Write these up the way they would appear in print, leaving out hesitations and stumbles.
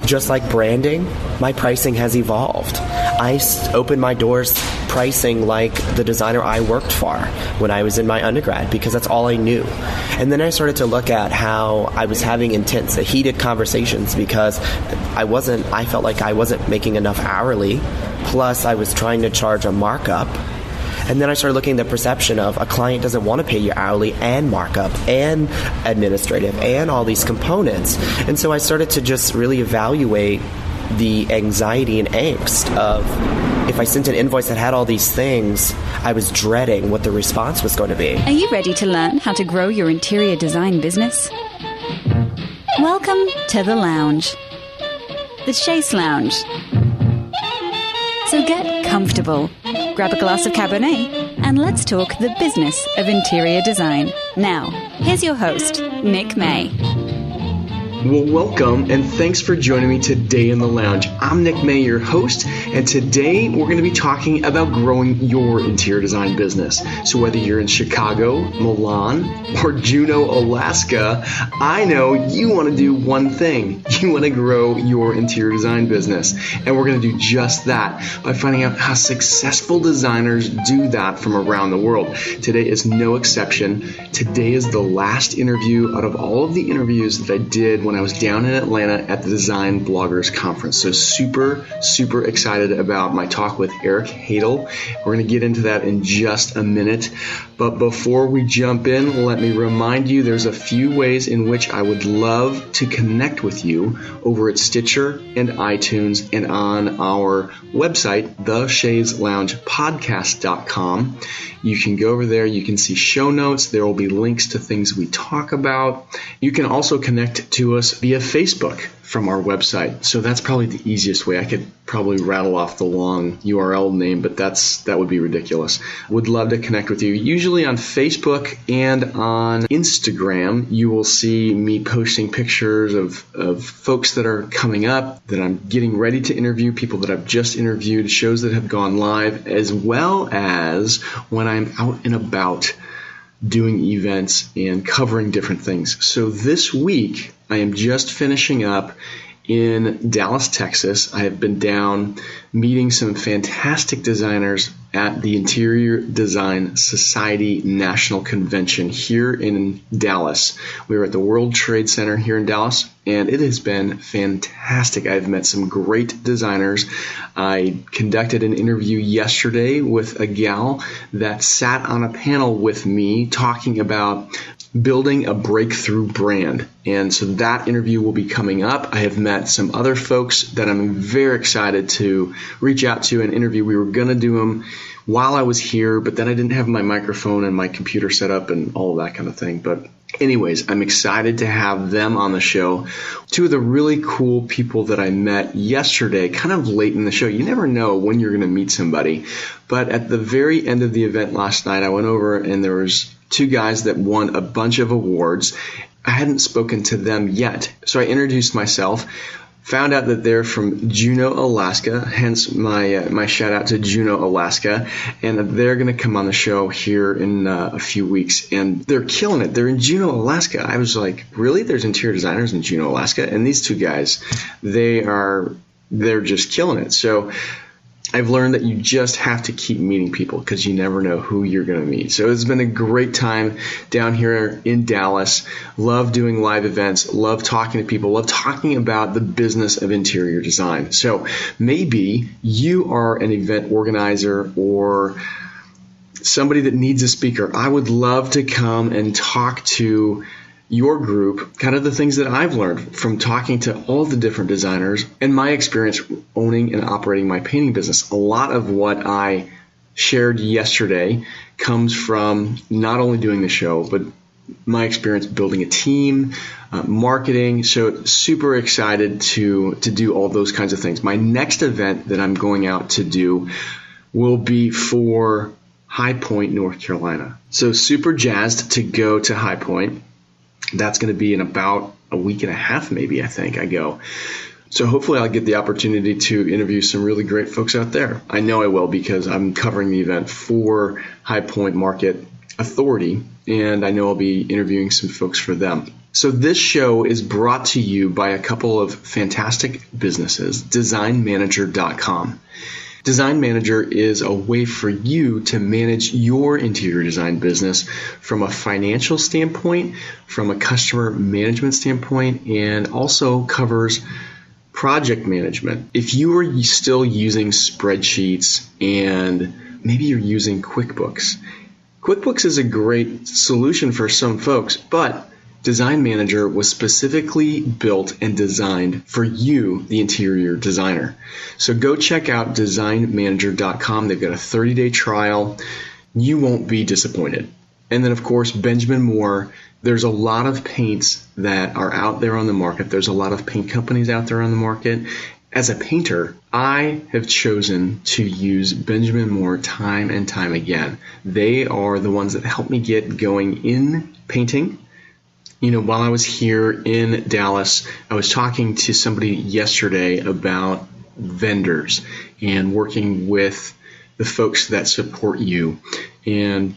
just like branding, my pricing has evolved. I opened my doors pricing like the designer I worked for when I was in my undergrad, because that's all I knew. And then I started to look at how I was having intense, heated conversations because I felt like I wasn't making enough hourly, plus I was trying to charge a markup. And then I started looking at the perception of a client doesn't want to pay you hourly and markup and administrative and all these components. And so I started to just really evaluate the anxiety and angst of, if I sent an invoice that had all these things, I was dreading what the response was going to be. Are you ready to learn how to grow your interior design business? Welcome to the lounge, the Chaise Lounge. So get comfortable, grab a glass of Cabernet, and let's talk the business of interior design. Now, here's your host, Nick May. Well, welcome, and thanks for joining me today in the lounge. I'm Nick May, your host, and today we're going to be talking about growing your interior design business. So whether you're in Chicago, Milan, or Juneau, Alaska, I know you want to do one thing. You want to grow your interior design business, and we're going to do just that by finding out how successful designers do that from around the world. Today is no exception. Today is the last interview out of all of the interviews that I did when I was down in Atlanta at the Design Bloggers Conference. So super excited about my talk with Eric Hodel. We're going to get into that in just a minute. But before we jump in, let me remind you there's a few ways in which I would love to connect with you over at Stitcher and iTunes and on our website, thechaiseloungepodcast.com. You can go over there. You can see show notes. There will be links to things we talk about. You can also connect to us via Facebook from our website. So that's probably the easiest way. I could probably rattle off the long URL name, but that would be ridiculous. Would love to connect with you. Usually on Facebook and on Instagram, you will see me posting pictures of folks that are coming up, that I'm getting ready to interview, people that I've just interviewed, shows that have gone live, as well as when I'm out and about doing events and covering different things. So this week, I am just finishing up in Dallas, Texas. I have been down meeting some fantastic designers at the Interior Design Society National Convention here in Dallas. We were at the World Trade Center here in Dallas, and it has been fantastic. I've met some great designers. I conducted an interview yesterday with a gal that sat on a panel with me talking about building a breakthrough brand. And so that interview will be coming up. I have met some other folks that I'm very excited to reach out to and interview. We were going to do them while I was here, but then I didn't have my microphone and my computer set up and all of that kind of thing. But anyways, I'm excited to have them on the show. Two of the really cool people that I met yesterday, kind of late in the show. You never know when you're going to meet somebody. But at the very end of the event last night, I went over and there was two guys that won a bunch of awards. I hadn't spoken to them yet. So I introduced myself, found out that they're from Juneau, Alaska, hence my shout out to Juneau, Alaska, and they're going to come on the show here in a few weeks, and they're killing it. They're in Juneau, Alaska. I was like, really? There's interior designers in Juneau, Alaska? And these two guys, they're just killing it. So I've learned that you just have to keep meeting people because you never know who you're going to meet. So it's been a great time down here in Dallas. Love doing live events. Love talking to people. Love talking about the business of interior design. So maybe you are an event organizer or somebody that needs a speaker. I would love to come and talk to your group, kind of the things that I've learned from talking to all the different designers and my experience owning and operating my painting business. A lot of what I shared yesterday comes from not only doing the show, but my experience building a team, marketing. So super excited to do all those kinds of things. My next event that I'm going out to do will be for High Point, North Carolina. So super jazzed to go to High Point. That's going to be in about a week and a half, maybe, I think I go. So hopefully I'll get the opportunity to interview some really great folks out there. I know I will because I'm covering the event for High Point Market Authority, and I know I'll be interviewing some folks for them. So this show is brought to you by a couple of fantastic businesses, designmanager.com. Design Manager is a way for you to manage your interior design business from a financial standpoint, from a customer management standpoint, and also covers project management. If you are still using spreadsheets and maybe you're using QuickBooks, QuickBooks is a great solution for some folks, but Design Manager was specifically built and designed for you, the interior designer. So go check out designmanager.com. They've got a 30-day trial. You won't be disappointed. And then, of course, Benjamin Moore. There's a lot of paints that are out there on the market. There's a lot of paint companies out there on the market. As a painter, I have chosen to use Benjamin Moore time and time again. They are the ones that help me get going in painting. You know, while I was here in Dallas, I was talking to somebody yesterday about vendors and working with the folks that support you. And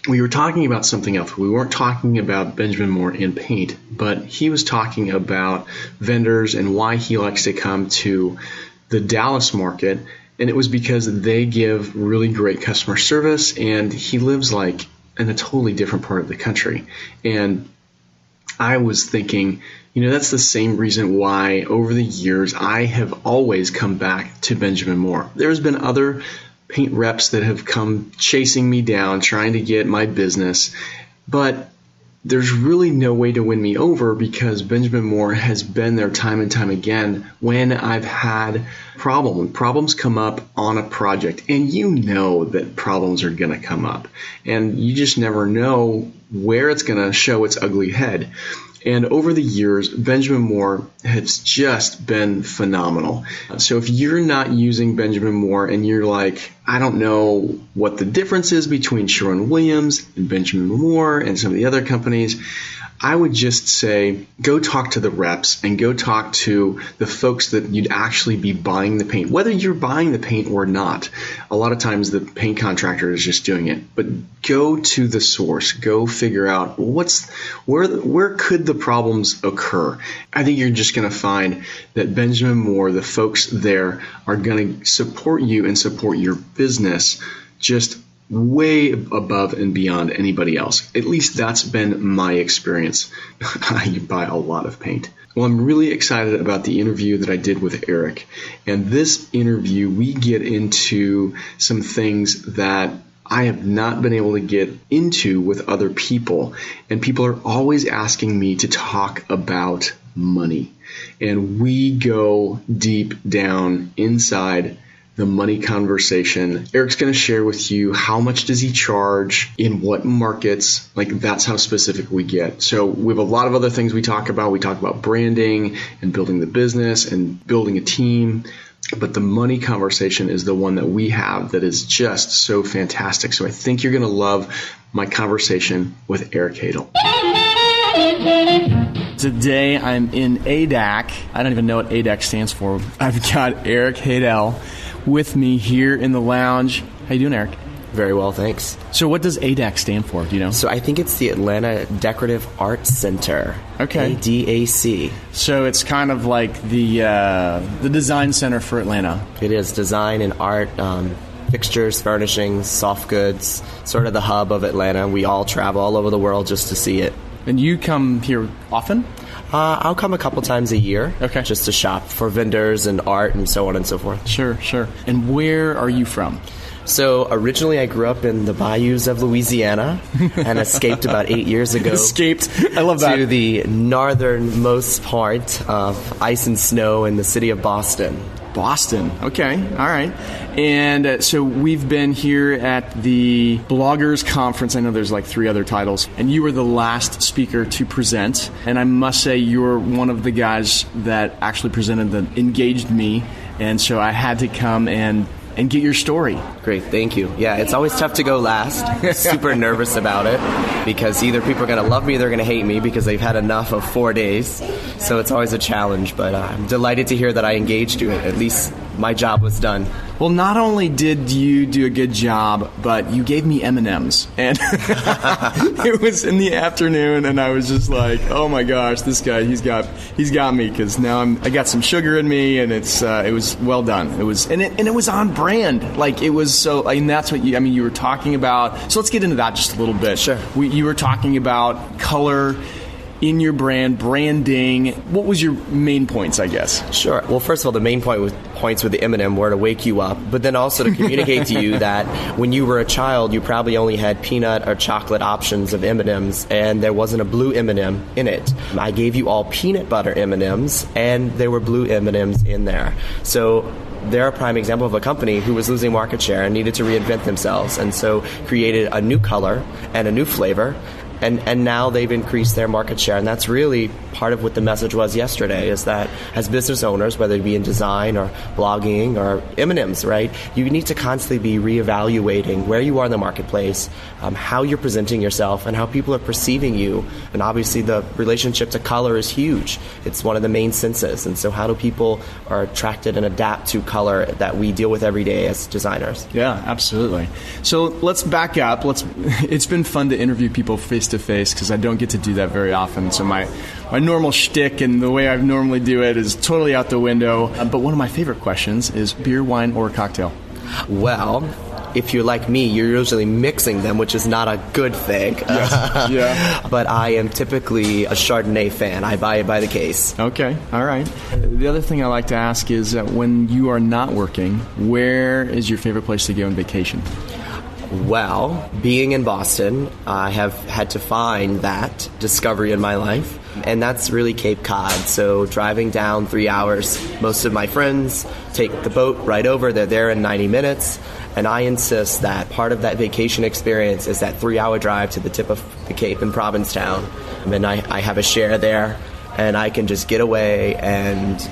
we were talking about something else. We weren't talking about Benjamin Moore and paint, but he was talking about vendors and why he likes to come to the Dallas market. And it was because they give really great customer service, and he lives like in a totally different part of the country. And I was thinking, you know, that's the same reason why over the years I have always come back to Benjamin Moore. There's been other paint reps that have come chasing me down, trying to get my business, but there's really no way to win me over because Benjamin Moore has been there time and time again when I've had problems come up on a project, and you know that problems are going to come up, and you just never know where it's going to show its ugly head. And over the years, Benjamin Moore has just been phenomenal. So if you're not using Benjamin Moore and you're like, I don't know what the difference is between Sherwin-Williams and Benjamin Moore and some of the other companies, I would just say go talk to the reps and go talk to the folks that you'd actually be buying the paint, whether you're buying the paint or not. A lot of times the paint contractor is just doing it, but go to the source, go figure out where could the problems occur. I think you're just going to find that Benjamin Moore, the folks there, are going to support you and support your business just way above and beyond anybody else. At least that's been my experience. I buy a lot of paint. Well, I'm really excited about the interview that I did with Eric. And this interview, we get into some things that I have not been able to get into with other people. And people are always asking me to talk about money. And we go deep down inside the money conversation. Eric's going to share with you how much does he charge, in what markets, like that's how specific we get. So we have a lot of other things we talk about. We talk about branding and building the business and building a team. But the money conversation is the one that we have that is just so fantastic. So I think you're going to love my conversation with Eric Hodel. Today I'm in ADAC. I don't even know what ADAC stands for. I've got Eric Hodel with me here in the lounge. How you doing, Eric? Very well, thanks. So what does ADAC stand for? Do you know? So I think it's the Atlanta Decorative Arts Center. Okay. ADAC. So it's kind of like the design center for Atlanta. It is design and art, fixtures, furnishings, soft goods, sort of the hub of Atlanta. We all travel all over the world just to see it. And you come here often? I'll come a couple times a year, okay, just to shop for vendors and art and so on and so forth. Sure. And where are you from? So originally I grew up in the bayous of Louisiana and escaped about 8 years ago. Escaped. I love that. To the northernmost part of ice and snow in the city of Boston. Boston. Okay. All right. And so we've been here at the Bloggers Conference. I know there's like 3 other titles. And you were the last speaker to present. And I must say you're one of the guys that actually presented that engaged me. And so I had to come and get your story. Great, thank you. Yeah, it's always tough to go last. Super nervous about it because either people are going to love me or they're going to hate me because they've had enough of 4 days. So it's always a challenge, but I'm delighted to hear that I engaged you at least my job was done. Well, not only did you do a good job, but you gave me M&Ms. And it was in the afternoon, and I was just like, oh my gosh, this guy, he's got me, because now I got some sugar in me, and it was well done. It was on brand. Like, it was so, I mean, that's what you were talking about. So let's get into that just a little bit. Sure. You were talking about color in your branding. What was your main points, I guess? Sure. Well, first of all, the main points with the M&M were to wake you up, but then also to communicate to you that when you were a child, you probably only had peanut or chocolate options of M&Ms, and there wasn't a blue M&M in it. I gave you all peanut butter M&Ms, and there were blue M&Ms in there. So they're a prime example of a company who was losing market share and needed to reinvent themselves, and so created a new color and a new flavor. And now they've increased their market share. And that's really part of what the message was yesterday, is that as business owners, whether it be in design or blogging or M&Ms, right, you need to constantly be reevaluating where you are in the marketplace, how you're presenting yourself, and how people are perceiving you. And obviously the relationship to color is huge. It's one of the main senses. And so how do people are attracted and adapt to color that we deal with every day as designers? Yeah, absolutely. So let's back up. It's been fun to interview people face-to-face, because I don't get to do that very often. So my normal shtick and the way I normally do it is totally out the window. But one of my favorite questions is beer, wine, or cocktail? Well, if you're like me, you're usually mixing them, which is not a good thing. Yes. Yeah. But I am typically a Chardonnay fan. I buy it by the case. Okay. All right. The other thing I like to ask is that when you are not working, where is your favorite place to go on vacation? Well, being in Boston, I have had to find that discovery in my life, and that's really Cape Cod. So driving down 3 hours, most of my friends take the boat right over. They're there in 90 minutes, and I insist that part of that vacation experience is that 3-hour drive to the tip of the Cape in Provincetown. And then I have a share there, and I can just get away and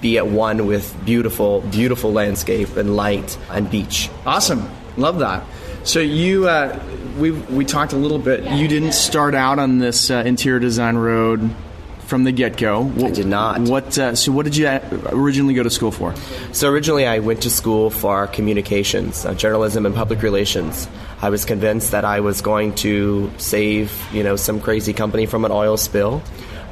be at one with beautiful, beautiful landscape and light and beach. Awesome. Love that. So we talked a little bit. You didn't start out on this interior design road from the get-go. I did not. So what did you originally go to school for? So originally I went to school for communications, journalism and public relations. I was convinced that I was going to save, some crazy company from an oil spill,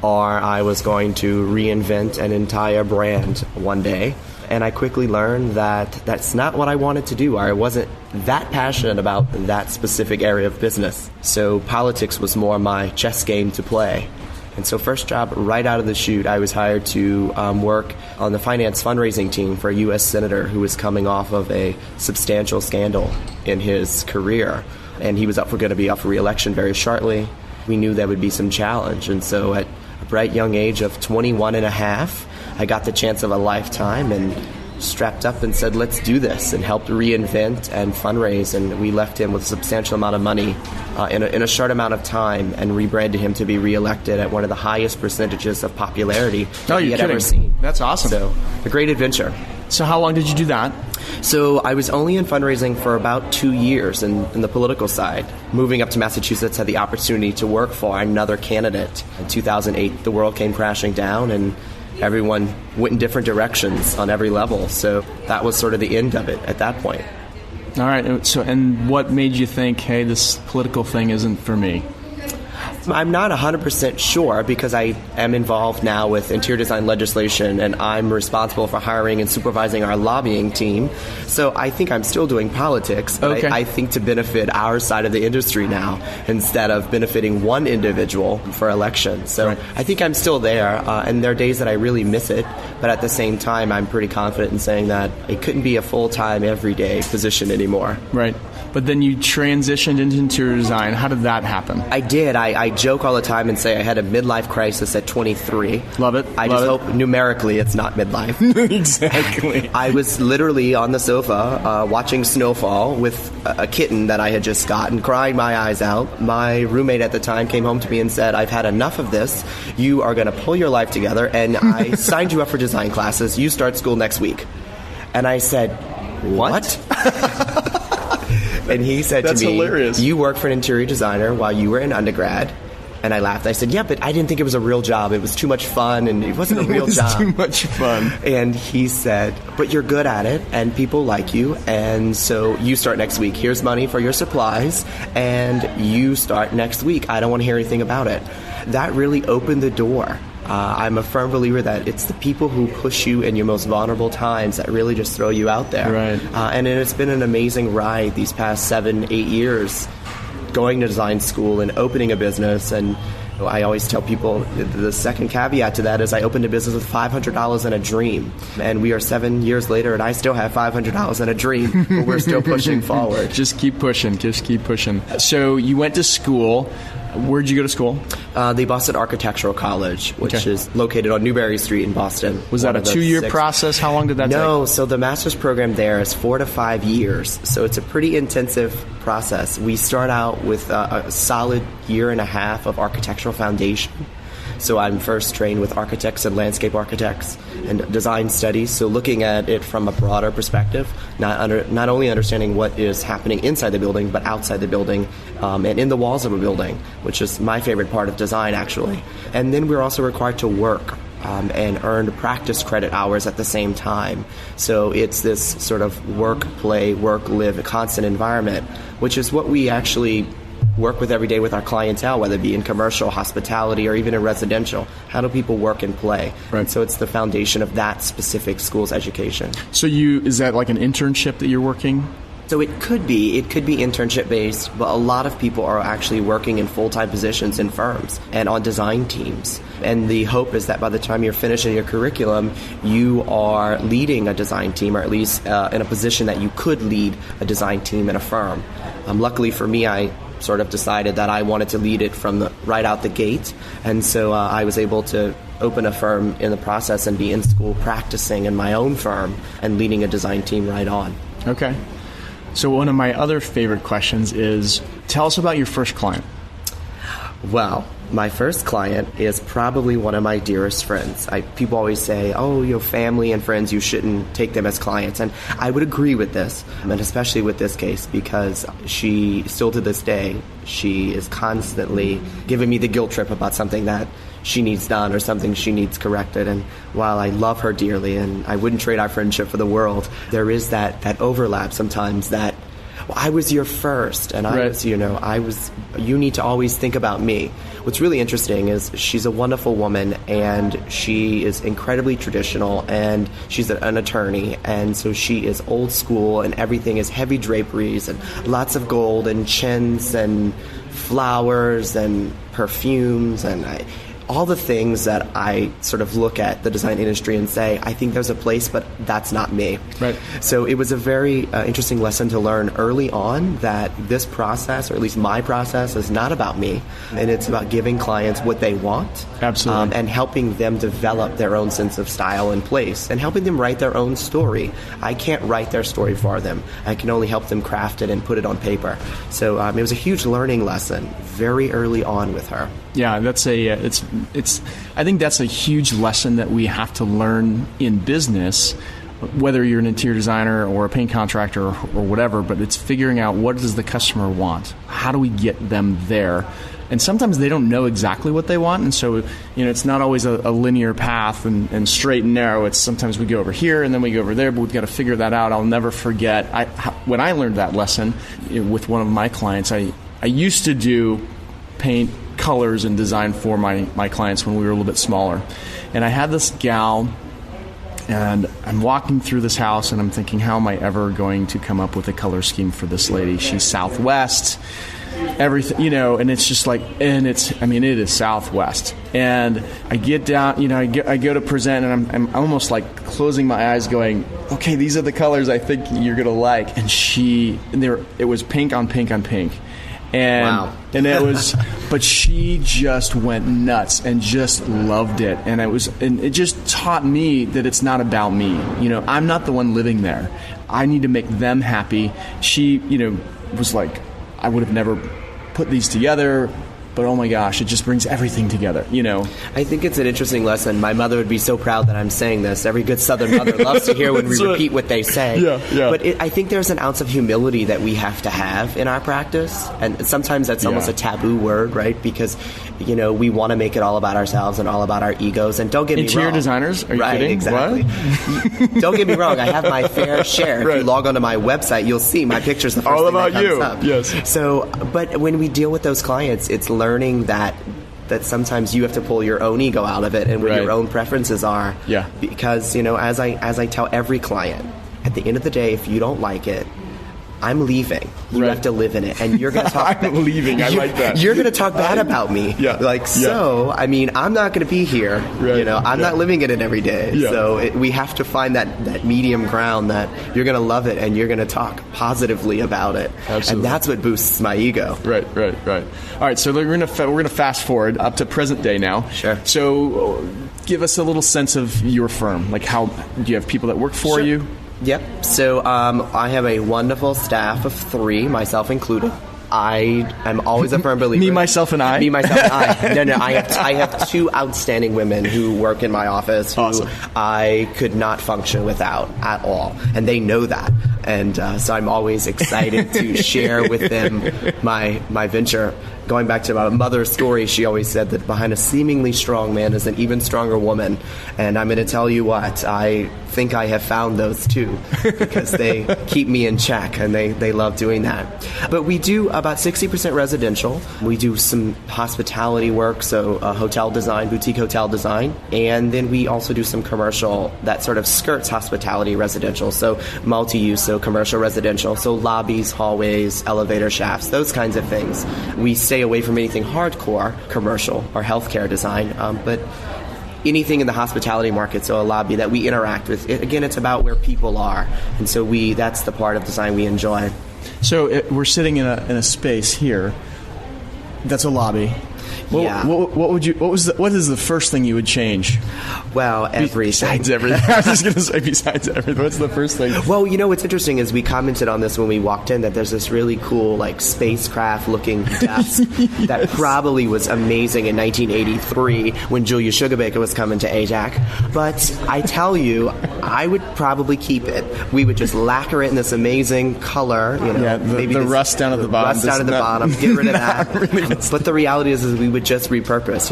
or I was going to reinvent an entire brand one day. And I quickly learned that that's not what I wanted to do. I wasn't that passionate about that specific area of business. So politics was more my chess game to play. And so first job right out of the chute, I was hired to work on the finance fundraising team for a U.S. senator who was coming off of a substantial scandal in his career. And he was going to be up for re-election very shortly. We knew there would be some challenge. And so at a bright young age of 21 and a half, I got the chance of a lifetime and strapped up and said, let's do this, and helped reinvent and fundraise. And we left him with a substantial amount of money in a short amount of time, and rebranded him to be reelected at one of the highest percentages of popularity he had ever seen. That's awesome. So a great adventure. So how long did you do that? So I was only in fundraising for about 2 years in the political side. Moving up to Massachusetts, had the opportunity to work for another candidate. In 2008, the world came crashing down, and everyone went in different directions on every level. So that was sort of the end of it at that point. All right. So, and what made you think, hey, this political thing isn't for me? I'm not 100% sure, because I am involved now with interior design legislation, and I'm responsible for hiring and supervising our lobbying team. So I think I'm still doing politics, but okay. I think to benefit our side of the industry now, instead of benefiting one individual for elections. So right. I think I'm still there, and there are days that I really miss it, but at the same time, I'm pretty confident in saying that it couldn't be a full-time, everyday position anymore. Right. But then you transitioned into interior design. How did that happen? I did. I joke all the time and say I had a midlife crisis at 23. Love it. I just hope numerically it's not midlife. Exactly. I was literally on the sofa watching snowfall with a kitten that I had just gotten, crying my eyes out. My roommate at the time came home to me and said, I've had enough of this. You are going to pull your life together, and I signed you up for design classes. You start school next week. And I said, what? And he said That's to me, hilarious. You worked for an interior designer while you were in undergrad. And I laughed. I said, yeah, but I didn't think it was a real job. It was too much fun, and it wasn't a real job. Too much fun. And he said, but you're good at it, and people like you, and so you start next week. Here's money for your supplies, and you start next week. I don't want to hear anything about it. That really opened the door. I'm a firm believer that it's the people who push you in your most vulnerable times that really just throw you out there. Right. And it's been an amazing ride these past 7-8 years, going to design school and opening a business. And I always tell people the second caveat to that is I opened a business with $500 and a dream. And we are 7 years later, and I still have $500 and a dream, but we're still pushing forward. Just keep pushing. Just keep pushing. So you went to school. Where'd you go to school? The Boston Architectural College, which is located on Newberry Street in Boston. Was that a 2-year process? How long did that take? No, so the master's program there is 4 to 5 years. So it's a pretty intensive process. We start out with a solid year and a half of architectural foundation. So I'm first trained with architects and landscape architects and design studies. So looking at it from a broader perspective, not only understanding what is happening inside the building, but outside the building and in the walls of a building, which is my favorite part of design, actually. And then we're also required to work and earn practice credit hours at the same time. So it's this sort of work, play, work, live, a constant environment, which is what we actually work with every day with our clientele, whether it be in commercial, hospitality, or even in residential. How do people work and play? Right. So it's the foundation of that specific school's education. So is that like an internship that you're working? So it could be internship based, but a lot of people are actually working in full-time positions in firms and on design teams. And the hope is that by the time you're finishing your curriculum, you are leading a design team, or at least in a position that you could lead a design team in a firm. Luckily for me, I sort of decided that I wanted to lead it from right out the gate. And so I was able to open a firm in the process and be in school practicing in my own firm and leading a design team right on. Okay. So one of my other favorite questions is, tell us about your first client. Well, my first client is probably one of my dearest friends. People always say, family and friends, you shouldn't take them as clients. And I would agree with this, and especially with this case, because she, still to this day, she is constantly giving me the guilt trip about something that she needs done or something she needs corrected. And while I love her dearly and I wouldn't trade our friendship for the world, there is that overlap sometimes that, I was your first, and you need to always think about me. What's really interesting is she's a wonderful woman, and she is incredibly traditional, and she's an attorney, and so she is old school, and everything is heavy draperies, and lots of gold, and chintz, and flowers, and perfumes, and all the things that I sort of look at the design industry and say, I think there's a place, but that's not me. Right. So it was a very interesting lesson to learn early on that this process, or at least my process, is not about me. And it's about giving clients what they want. Absolutely. And helping them develop their own sense of style and place, and helping them write their own story. I can't write their story for them. I can only help them craft it and put it on paper. So it was a huge learning lesson very early on with her. Yeah, I think that's a huge lesson that we have to learn in business, whether you're an interior designer or a paint contractor or whatever, but it's figuring out, what does the customer want? How do we get them there? And sometimes they don't know exactly what they want, and so it's not always a linear path and straight and narrow. It's sometimes we go over here and then we go over there, but we've got to figure that out. I'll never forget when I learned that lesson with one of my clients. I used to do paint, colors, and design for my clients when we were a little bit smaller. And I had this gal, and I'm walking through this house, and I'm thinking, how am I ever going to come up with a color scheme for this lady? She's Southwest, everything, and it's just like, it is Southwest. And I get down, I go to present, and I'm almost like closing my eyes going, okay, these are the colors I think you're going to like. And it was pink on pink on pink. And wow. And it was, but she just went nuts and just loved it. And it just taught me that it's not about me. I'm not the one living there. I need to make them happy. She, was like, I would have never put these together, but oh my gosh, it just brings everything together, I think it's an interesting lesson. My mother would be so proud that I'm saying this. Every good Southern mother loves to hear when we repeat what they say. Yeah. But I think there's an ounce of humility that we have to have in our practice. And sometimes that's almost a taboo word, right? Because, we want to make it all about ourselves and all about our egos. And don't get me wrong. Interior designers? Are you kidding? Exactly. Don't get me wrong. I have my fair share. If you log onto my website, you'll see my picture's the first all thing about that comes you. up. Yes. So, but when we deal with those clients, it's learning that sometimes you have to pull your own ego out of it and what your own preferences are. Yeah. Because, as I tell every client, at the end of the day, if you don't like it, I'm leaving. You have to live in it, and you're going to talk. I'm leaving. I like that. You're going to talk bad about me. So. I mean, I'm not going to be here. Right. I'm not living in it every day. Yeah. So we have to find that medium ground that you're going to love it and you're going to talk positively about it. Absolutely. And that's what boosts my ego. Right. All right. So we're going to fast forward up to present day now. Sure. So give us a little sense of your firm. Like, how do you have people that work for you? Yep. So I have a wonderful staff of 3, myself included. I am always a firm believer. Me, myself, and I? Me, myself, and I. No. I have 2 outstanding women who work in my office who I could not function without at all. And they know that. And so I'm always excited to share with them my venture. Going back to my mother's story, she always said that behind a seemingly strong man is an even stronger woman. And I'm going to tell you what, I think I have found those too, because they keep me in check and they love doing that. But we do about 60% residential. We do some hospitality work, so hotel design, boutique hotel design. And then we also do some commercial that sort of skirts hospitality residential, so multi-use, so commercial residential, so lobbies, hallways, elevator shafts, those kinds of things. We stay away from anything hardcore commercial or healthcare design, but anything in the hospitality market, so a lobby that we interact with. Again, it's about where people are, and so that's the part of design we enjoy. So we're sitting in a space here that's a lobby. What is the first thing you would change? Well, everything. Besides everything. I was just going to say besides everything. What's the first thing? Well, what's interesting is we commented on this when we walked in, that there's this really cool, spacecraft-looking desk that probably was amazing in 1983 when Julia Sugarbaker was coming to AJAC. But I tell you, I would probably keep it. We would just lacquer it in this amazing color. Maybe the rust down at the bottom. Rust down at the bottom. Get rid of that. Really. But the reality is we would just repurpose.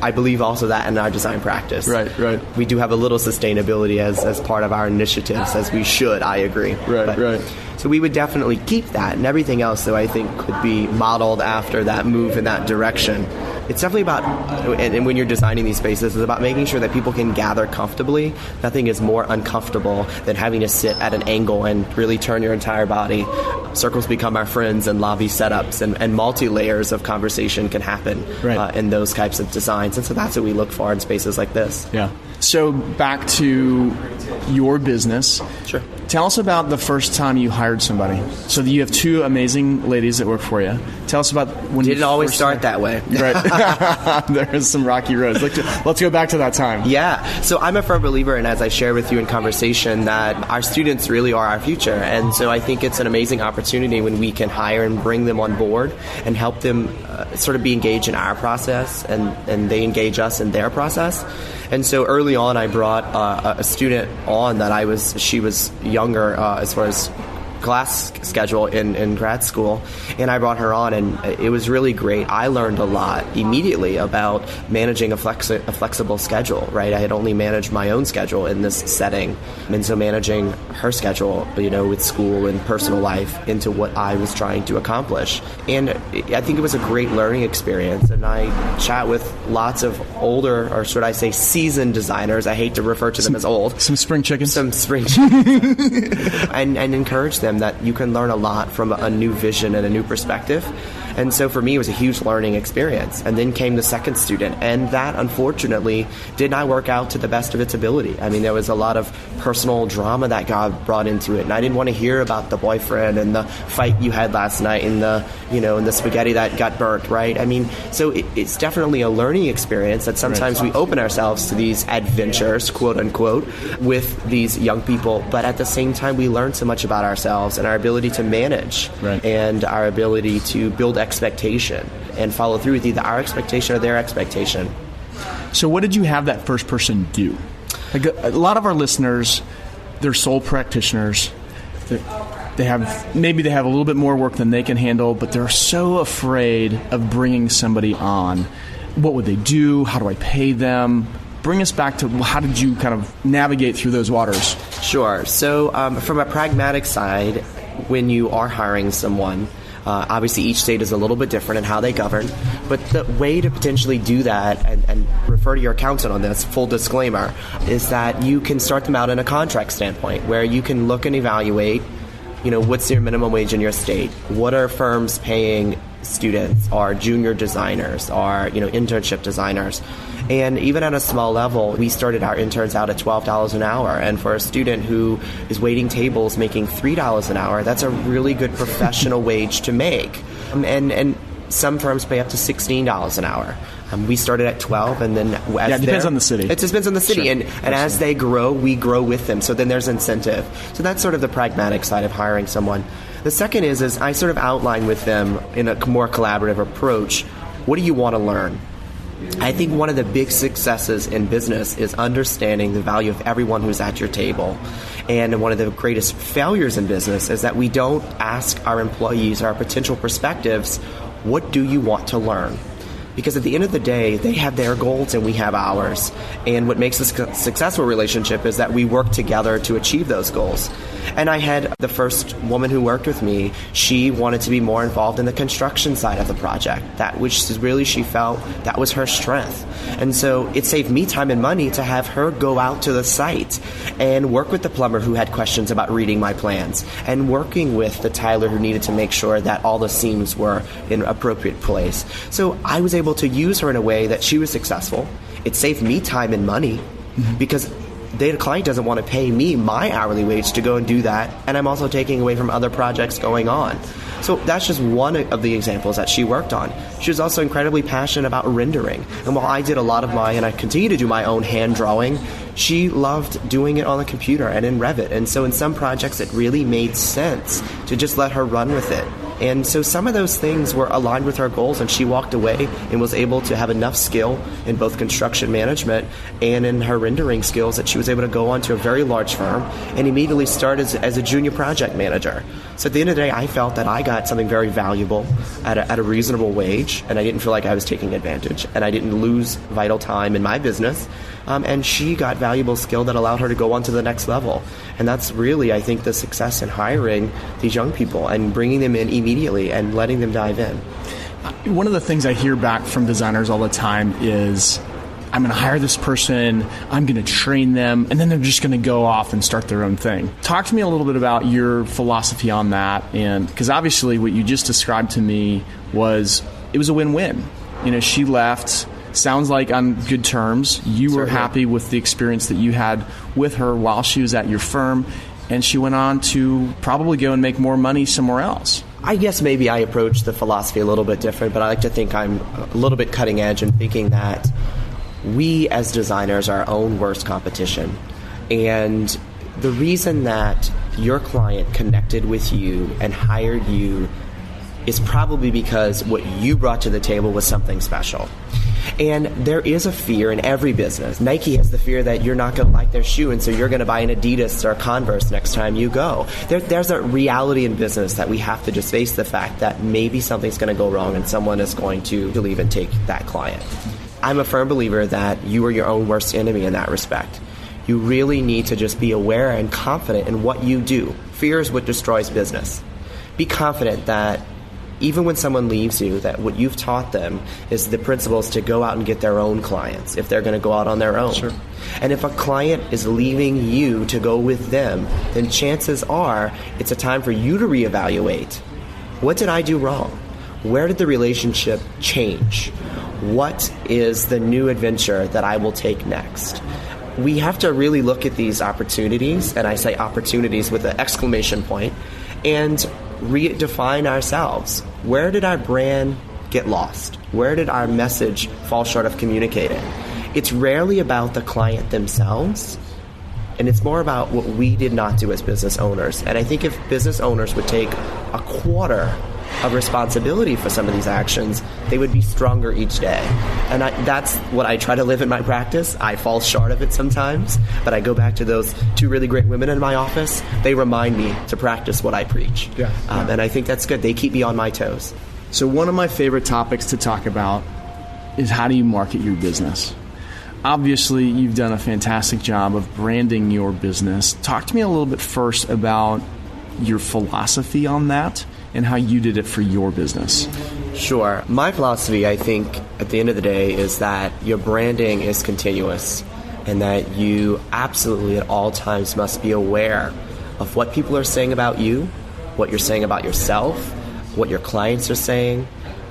I believe also that in our design practice. Right. We do have a little sustainability as part of our initiatives, as we should. I agree. Right. So we would definitely keep that, and everything else, though, I think could be modeled after that move in that direction. It's definitely about, and when you're designing these spaces, it's about making sure that people can gather comfortably. Nothing is more uncomfortable than having to sit at an angle and really turn your entire body. Circles become our friends, and lobby setups and multi-layers of conversation can happen in those types of designs. And so that's what we look for in spaces like this. Yeah. So back to your business. Sure. Tell us about the first time you hired somebody. So you have 2 amazing ladies that work for you. Tell us about when you didn't always start that way. Right. There's some rocky roads. Let's go back to that time. Yeah. So I'm a firm believer, and as I shared with you in conversation, that our students really are our future. And so I think it's an amazing opportunity when we can hire and bring them on board and help them sort of be engaged in our process, and they engage us in their process. And so early on, I brought a student on that she was younger as far as class schedule in grad school, and I brought her on, and it was really great. I learned a lot immediately about managing a flexible schedule, right? I had only managed my own schedule in this setting, and so managing her schedule, with school and personal life into what I was trying to accomplish. And I think it was a great learning experience, and I chat with lots of older, or should I say seasoned designers. I hate to refer to them as old. Some spring chickens. And encourage them that you can learn a lot from a new vision and a new perspective. And so for me, it was a huge learning experience. And then came the second student, and that unfortunately did not work out to the best of its ability. I mean, there was a lot of personal drama that got brought into it, and I didn't want to hear about the boyfriend and the fight you had last night and the spaghetti that got burnt, right? I mean, so it's definitely a learning experience that sometimes we open ourselves to these adventures, quote unquote, with these young people, but at the same time we learn so much about ourselves and our ability to manage and our ability to build expectation. and follow through with either our expectation or their expectation. So what did you have that first person do? Like a lot of our listeners, they're sole practitioners. They have a little bit more work than they can handle, but they're so afraid of bringing somebody on. What would they do? How do I pay them? Bring us back to how did you kind of navigate through those waters? Sure. So from a pragmatic side, when you are hiring someone, obviously each state is a little bit different in how they govern, but the way to potentially do that, and refer to your accountant on this, full disclaimer, is that you can start them out in a contract standpoint where you can look and evaluate, what's your minimum wage in your state? What are firms paying students, or junior designers, or internship designers? And even at a small level, we started our interns out at $12 an hour. And for a student who is waiting tables making $3 an hour, that's a really good professional wage to make. And some firms pay up to $16 an hour. We started at 12, and then it depends on the city. It depends on the city, Sure. and as they grow, we grow with them. So then there's incentive. So that's sort of the pragmatic side of hiring someone. The second is I sort of outline with them in a more collaborative approach, what do you want to learn? I think one of the big successes in business is understanding the value of everyone who's at your table. And one of the greatest failures in business is that we don't ask our employees, our potential prospectives, what do you want to learn? Because at the end of the day, they have their goals and we have ours. And what makes a successful relationship is that we work together to achieve those goals. And I had the first woman who worked with me, she wanted to be more involved in the construction side of the project, that which is really she felt that was her strength. And so it saved me time and money to have her go out to the site and work with the plumber who had questions about reading my plans, and working with the tiler who needed to make sure that all the seams were in appropriate place. So I was able to use her in a way that she was successful. It saved me time and money because the client doesn't want to pay me my hourly wage to go and do that, and I'm also taking away from other projects going on. So that's just one of the examples that she worked on. She was also incredibly passionate about rendering, and while I did a lot of and I continue to do my own hand drawing, she loved doing it on the computer and in Revit. And so in some projects it really made sense to just let her run with it. And so some of those things were aligned with her goals, and she walked away and was able to have enough skill in both construction management and in her rendering skills that she was able to go on to a very large firm and immediately start as a junior project manager. So at the end of the day, I felt that I got something very valuable at a reasonable wage, and I didn't feel like I was taking advantage, and I didn't lose vital time in my business. And she got valuable skill that allowed her to go on to the next level. And that's really, I think, the success in hiring these young people and bringing them in immediately and letting them dive in. One of the things I hear back from designers all the time is, I'm going to hire this person, I'm going to train them, and then they're just going to go off and start their own thing. Talk to me a little bit about your philosophy on that, and because obviously what you just described to me it was a win-win. She left, sounds like on good terms. You were happy with the experience that you had with her while she was at your firm, and she went on to probably go and make more money somewhere else. I guess maybe I approach the philosophy a little bit different, but I like to think I'm a little bit cutting edge in thinking that we as designers are our own worst competition. And the reason that your client connected with you and hired you is probably because what you brought to the table was something special. And there is a fear in every business. Nike has the fear that you're not going to like their shoe, and so you're going to buy an Adidas or Converse next time you go. There's a reality in business that we have to just face the fact that maybe something's going to go wrong and someone is going to leave and take that client. I'm a firm believer that you are your own worst enemy in that respect. You really need to just be aware and confident in what you do. Fear is what destroys business. Be confident that even when someone leaves you, that what you've taught them is the principles to go out and get their own clients if they're going to go out on their own. Sure. And if a client is leaving you to go with them, then chances are it's a time for you to reevaluate. What did I do wrong? Where did the relationship change? What is the new adventure that I will take next? We have to really look at these opportunities, and I say opportunities with an exclamation point, and redefine ourselves. Where did our brand get lost? Where did our message fall short of communicating? It's rarely about the client themselves, and it's more about what we did not do as business owners. And I think if business owners would take a quarter of responsibility for some of these actions, they would be stronger each day. And that's what I try to live in my practice. I fall short of it sometimes, but I go back to those two really great women in my office. They remind me to practice what I preach. And I think that's good. They keep me on my toes. So one of my favorite topics to talk about is how do you market your business? Obviously, you've done a fantastic job of branding your business. Talk to me a little bit first about your philosophy on that and how you did it for your business. Sure. My philosophy, I think, at the end of the day, is that your branding is continuous and that you absolutely at all times must be aware of what people are saying about you, what you're saying about yourself, what your clients are saying,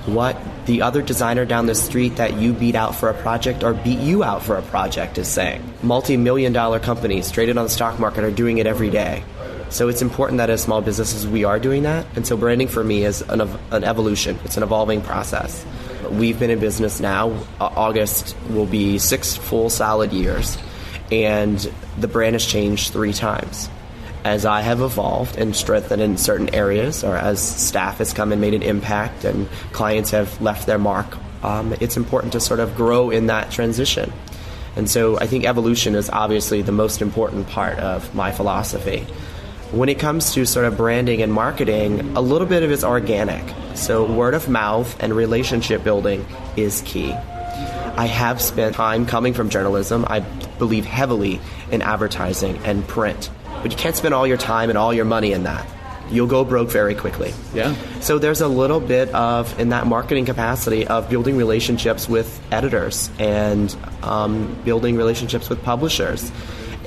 what the other designer down the street that you beat out for a project or beat you out for a project is saying. Multi-million-dollar companies traded on the stock market are doing it every day. So it's important that as small businesses we are doing that. And so branding for me is an evolution. It's an evolving process. We've been in business now. August will be 6 full solid years. And the brand has changed 3 times. As I have evolved and strengthened in certain areas, or as staff has come and made an impact and clients have left their mark, it's important to sort of grow in that transition. And so I think evolution is obviously the most important part of my philosophy. When it comes to sort of branding and marketing, a little bit of it's organic. So word of mouth and relationship building is key. I have spent time coming from journalism. I believe heavily in advertising and print. But you can't spend all your time and all your money in that. You'll go broke very quickly. Yeah. So there's a little bit of, in that marketing capacity, of building relationships with editors and building relationships with publishers.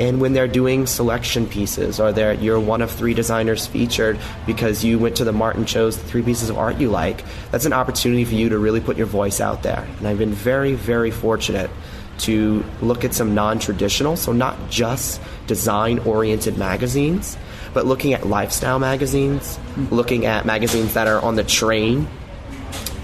And when they're doing selection pieces, or you're one of 3 designers featured because you went to the Mart and chose the 3 pieces of art you like, that's an opportunity for you to really put your voice out there. And I've been very, very fortunate to look at some non-traditional, so not just design-oriented magazines, but looking at lifestyle magazines, looking at magazines that are on the train,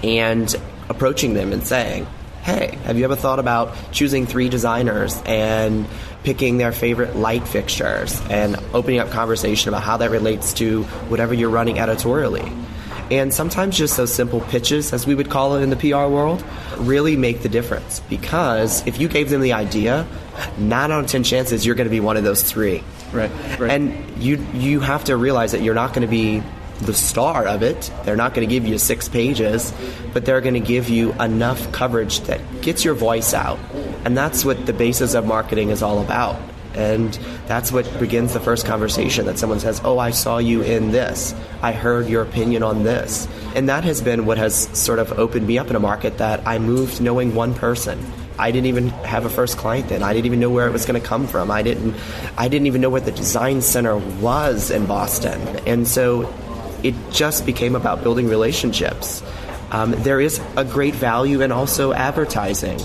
and approaching them and saying, hey, have you ever thought about choosing 3 designers and picking their favorite light fixtures and opening up conversation about how that relates to whatever you're running editorially? And sometimes just those simple pitches, as we would call it in the PR world, really make the difference. Because if you gave them the idea, 9 out of 10 chances you're going to be one of those 3. Right. And you have to realize that you're not going to be the star of it. They're not going to give you 6 pages, but they're going to give you enough coverage that gets your voice out. And that's what the basis of marketing is all about. And that's what begins the first conversation, that someone says, oh, I saw you in this. I heard your opinion on this. And that has been what has sort of opened me up in a market that I moved knowing one person. I didn't even have a first client then. I didn't even know where it was going to come from. I didn't even know what the design center was in Boston. And so it just became about building relationships. There is a great value in also advertising.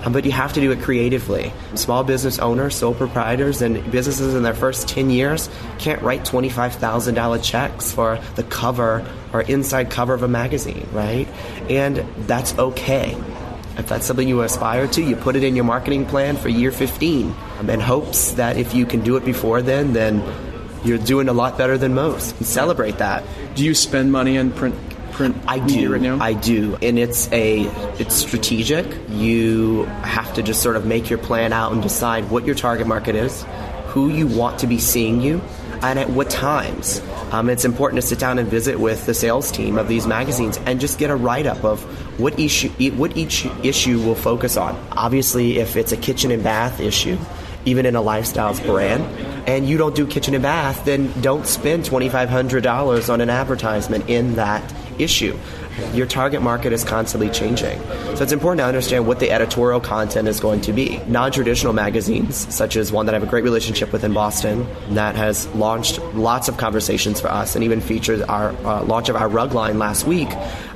But you have to do it creatively. Small business owners, sole proprietors, and businesses in their first 10 years can't write $25,000 checks for the cover or inside cover of a magazine, right? And that's okay. If that's something you aspire to, you put it in your marketing plan for year 15 in hopes that if you can do it before then you're doing a lot better than most. And celebrate that. Do you spend money on print media right now? I do, and it's strategic. You have to just sort of make your plan out and decide what your target market is, who you want to be seeing you, and at what times. It's important to sit down and visit with the sales team of these magazines and just get a write-up of what each issue will focus on. Obviously, if it's a kitchen and bath issue, even in a lifestyles brand, and you don't do kitchen and bath, then don't spend $2,500 on an advertisement in that issue. Your target market is constantly changing. So it's important to understand what the editorial content is going to be. Non-traditional magazines, such as one that I have a great relationship with in Boston, that has launched lots of conversations for us and even featured our launch of our rug line last week,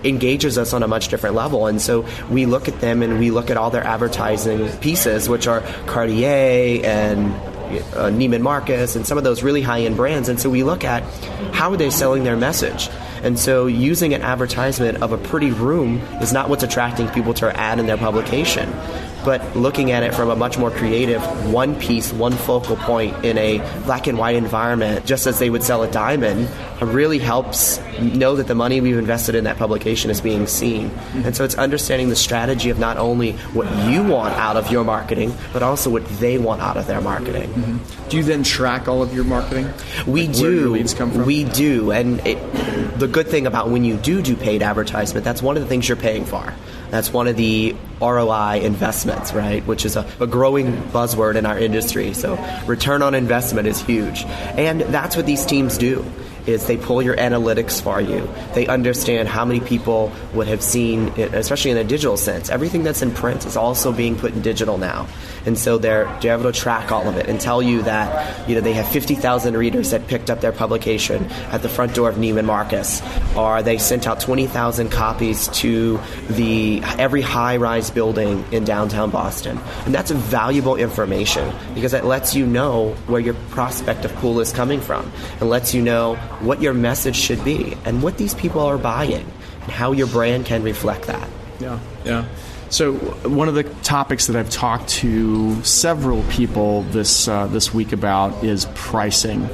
engages us on a much different level. And so we look at them and we look at all their advertising pieces, which are Cartier and Neiman Marcus and some of those really high-end brands. And so we look at how are they selling their message. And so using an advertisement of a pretty room is not what's attracting people to our ad in their publication. But looking at it from a much more creative, one piece, one focal point in a black and white environment, just as they would sell a diamond, really helps know that the money we've invested in that publication is being seen. And so it's understanding the strategy of not only what you want out of your marketing, but also what they want out of their marketing. Mm-hmm. Do you then track all of your marketing? We do. Where your leads come from? We do. And the good thing about when you do paid advertisement, that's one of the things you're paying for. That's one of the ROI investments, right? Which is a growing buzzword in our industry. So return on investment is huge. And that's what these teams do, is they pull your analytics for you. They understand how many people would have seen it, especially in a digital sense. Everything that's in print is also being put in digital now. And so they're able to track all of it and tell you that, they have 50,000 readers that picked up their publication at the front door of Neiman Marcus, or they sent out 20,000 copies to every high-rise building in downtown Boston. And that's valuable information because it lets you know where your prospect of pool is coming from and lets you know what your message should be and what these people are buying and how your brand can reflect that. Yeah. So one of the topics that I've talked to several people this week about is pricing.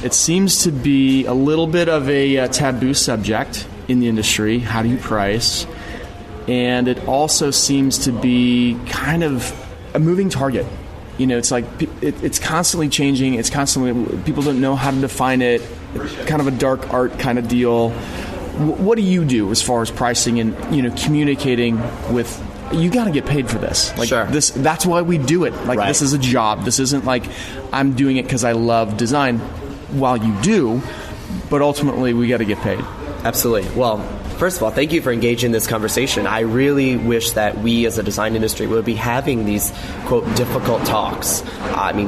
It seems to be a little bit of a taboo subject in the industry. How do you price? And it also seems to be kind of a moving target. It's like it's constantly changing. It's constantly, people don't know how to define it. It's kind of a dark art kind of deal. What do you do as far as pricing and communicating with? You got to get paid for this. Sure. That's why we do it. Right. This is a job. This isn't like I'm doing it because I love design. While you do, but ultimately we got to get paid. Absolutely. Well, first of all, thank you for engaging in this conversation. I really wish that we as a design industry would be having these, quote, difficult talks.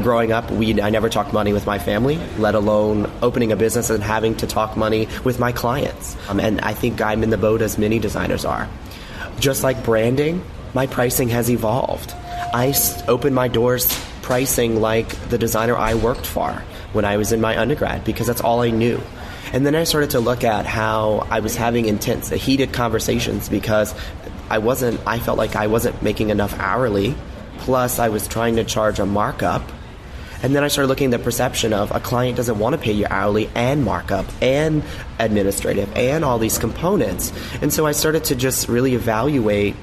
Growing up, I never talked money with my family, let alone opening a business and having to talk money with my clients. And I think I'm in the boat as many designers are. Just like branding, my pricing has evolved. I opened my doors pricing like the designer I worked for when I was in my undergrad because that's all I knew. And then I started to look at how I was having intense, heated conversations because I felt like I wasn't making enough hourly, plus I was trying to charge a markup. And then I started looking at the perception of a client doesn't want to pay you hourly and markup and administrative and all these components. And so I started to just really evaluate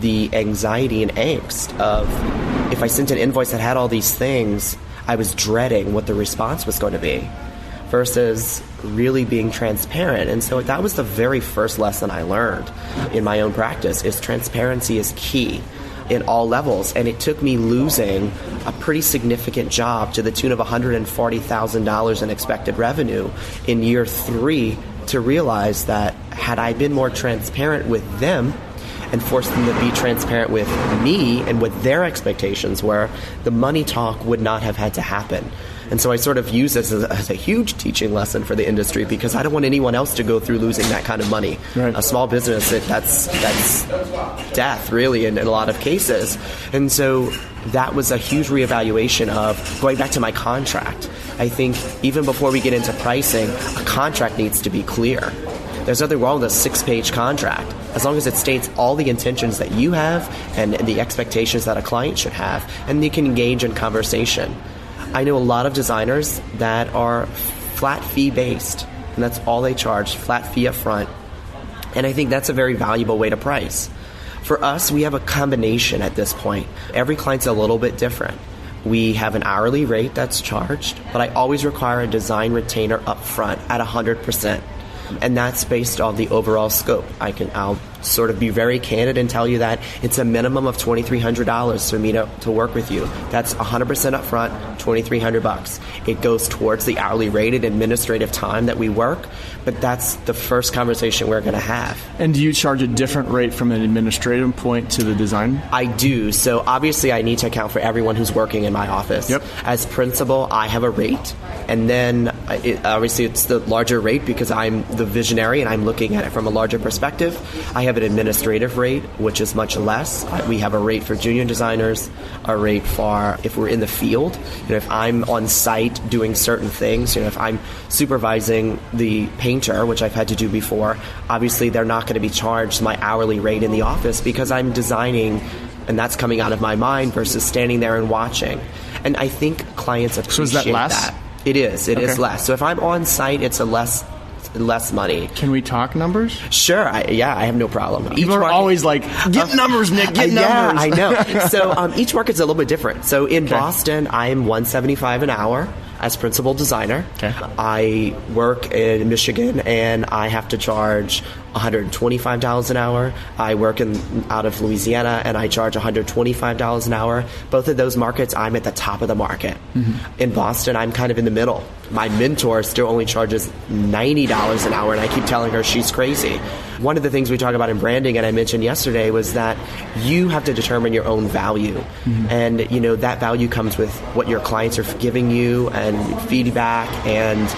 the anxiety and angst of if I sent an invoice that had all these things, I was dreading what the response was going to be versus really being transparent. And so that was the very first lesson I learned in my own practice is transparency is key in all levels. And it took me losing a pretty significant job to the tune of $140,000 in expected revenue in year 3 to realize that had I been more transparent with them and forced them to be transparent with me and what their expectations were, the money talk would not have had to happen. And so I sort of use this as a huge teaching lesson for the industry because I don't want anyone else to go through losing that kind of money. Right. A small business, that's death, really, in a lot of cases. And so that was a huge reevaluation of going back to my contract. I think even before we get into pricing, a contract needs to be clear. There's nothing wrong with a 6-page contract as long as it states all the intentions that you have and the expectations that a client should have, and you can engage in conversation. I know a lot of designers that are flat fee based, and that's all they charge, flat fee up front. And I think that's a very valuable way to price. For us, we have a combination at this point. Every client's a little bit different. We have an hourly rate that's charged, but I always require a design retainer up front at 100%. And that's based on the overall scope. I'll sort of be very candid and tell you that it's a minimum of $2,300 for me to work with you. That's 100% up front, $2,300. It goes towards the hourly rate and administrative time that we work, but that's the first conversation we're going to have. And do you charge a different rate from an administrative point to the design? I do. So obviously I need to account for everyone who's working in my office. Yep. As principal, I have a rate, and then obviously it's the larger rate because I'm the visionary and I'm looking at it from a larger perspective. I have have an administrative rate, which is much less. We have a rate for junior designers, a rate for if we're in the field. If I'm on site doing certain things, if I'm supervising the painter, which I've had to do before, obviously they're not going to be charged my hourly rate in the office because I'm designing, and that's coming out of my mind versus standing there and watching. And I think clients appreciate So is that less? that. It is. It is less. So if I'm on site, it's a less money. Can we talk numbers? Sure. I have no problem. People are always like, get numbers, Nick, get numbers. Yeah, I know. So each market's a little bit different. So in Boston, I'm $175 an hour as principal designer. Okay. I work in Michigan, and I have to charge $125 an hour. I work out of Louisiana, and I charge $125 an hour. Both of those markets, I'm at the top of the market. Mm-hmm. In Boston, I'm kind of in the middle. My mentor still only charges $90 an hour, and I keep telling her she's crazy. One of the things we talk about in branding, and I mentioned yesterday, was that you have to determine your own value. Mm-hmm. And, that value comes with what your clients are giving you and feedback and,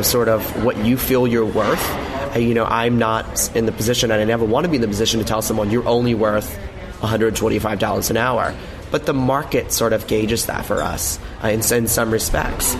sort of what you feel you're worth. I'm not in the position, and I never want to be in the position to tell someone you're only worth $125 an hour. But the market sort of gauges that for us in some respects.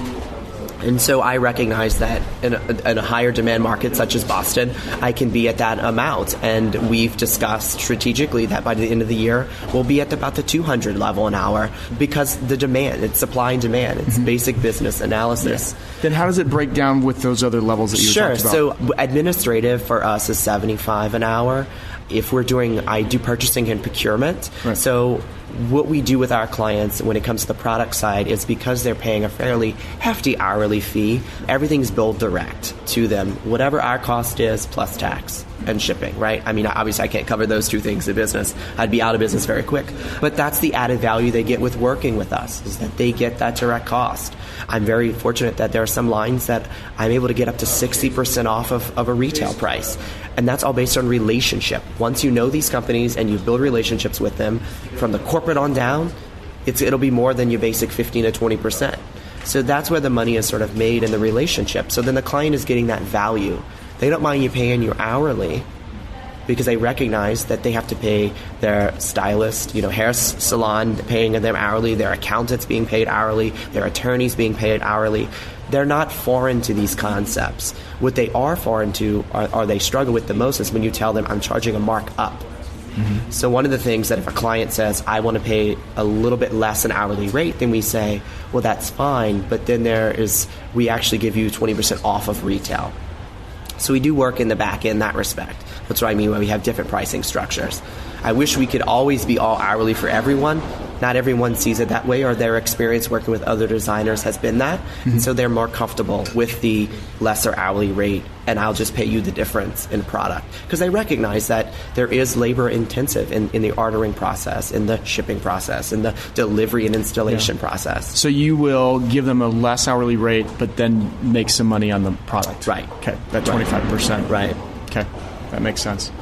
And so I recognize that in a higher demand market such as Boston, I can be at that amount. And we've discussed strategically that by the end of the year, we'll be at about the 200 level an hour because the demand, it's supply and demand. It's basic business analysis. Yeah. Then how does it break down with those other levels that you talked about? Sure. So administrative for us is $75 an hour. If I do purchasing and procurement. Right. So what we do with our clients when it comes to the product side is because they're paying a fairly hefty hourly fee, everything's billed direct to them, whatever our cost is plus tax and shipping, right? I mean, obviously I can't cover those two things in business. I'd be out of business very quick. But that's the added value they get with working with us, is that they get that direct cost. I'm very fortunate that there are some lines that I'm able to get up to 60% off of a retail price. And that's all based on relationship. Once you know these companies and you build relationships with them, from the corporate on down, it'll be more than your basic 15 to 20%. So that's where the money is sort of made in the relationship. So then the client is getting that value. They don't mind you paying you hourly because they recognize that they have to pay their stylist, hair salon paying them hourly, their accountants being paid hourly, their attorneys being paid hourly. They're not foreign to these concepts. What they are foreign to, or they struggle with the most, is when you tell them, I'm charging a mark up. Mm-hmm. So one of the things that if a client says, I want to pay a little bit less an hourly rate, then we say, well, that's fine, but then we actually give you 20% off of retail. So we do work in the back end in that respect. That's what I mean when we have different pricing structures. I wish we could always be all hourly for everyone. Not everyone sees it that way, or their experience working with other designers has been that. Mm-hmm. So they're more comfortable with the lesser hourly rate, and I'll just pay you the difference in product. Because they recognize that there is labor intensive in the ordering process, in the shipping process, in the delivery and installation process. So you will give them a less hourly rate, but then make some money on the product. Right. Okay, that 25%. Right. Okay, that makes sense.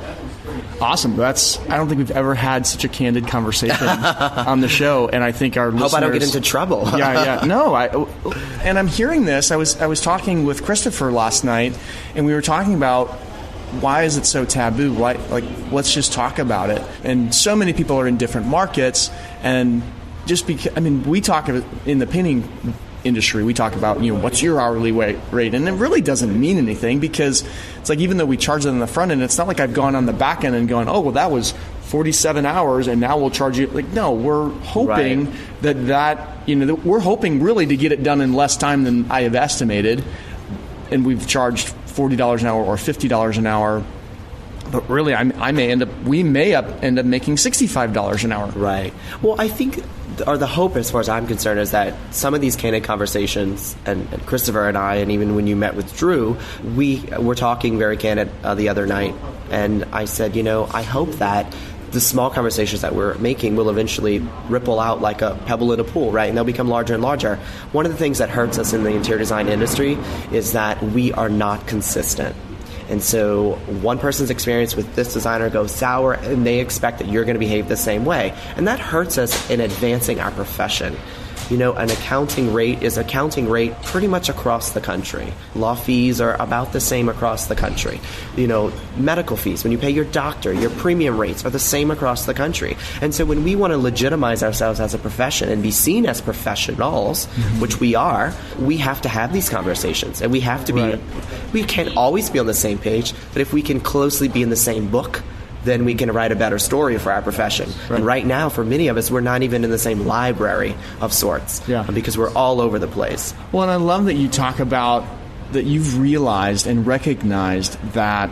Awesome. I don't think we've ever had such a candid conversation on the show, and I think our listeners... Hope I don't get into trouble. Yeah. No, and I'm hearing this. I was talking with Christopher last night, and we were talking about why is it so taboo? Why, let's just talk about it. And so many people are in different markets, and just because, we talk in the painting industry, we talk about, what's your hourly rate? And it really doesn't mean anything, because it's like, even though we charge it on the front end, it's not like I've gone on the back end and gone, oh, well, that was 47 hours and now we'll charge you. No, we're hoping that we're hoping really to get it done in less time than I have estimated. And we've charged $40 an hour or $50 an hour. But really, we may end up making $65 an hour. Right. Well, I think, or the hope, as far as I'm concerned, is that some of these candid conversations, and Christopher and I, and even when you met with Drew, we were talking very candid the other night, and I said, I hope that the small conversations that we're making will eventually ripple out like a pebble in a pool, right? And they'll become larger and larger. One of the things that hurts us in the interior design industry is that we are not consistent. And so one person's experience with this designer goes sour, and they expect that you're going to behave the same way. And that hurts us in advancing our profession. An accounting rate is accounting rate pretty much across the country. Law fees are about the same across the country. Medical fees, when you pay your doctor, your premium rates are the same across the country. And so when we want to legitimize ourselves as a profession and be seen as professionals, which we are, we have to have these conversations. And we have to be, we can't always be on the same page, but if we can closely be in the same book, then we can write a better story for our profession. Right. And right now, for many of us, we're not even in the same library of sorts because we're all over the place. Well, and I love that you talk about that you've realized and recognized that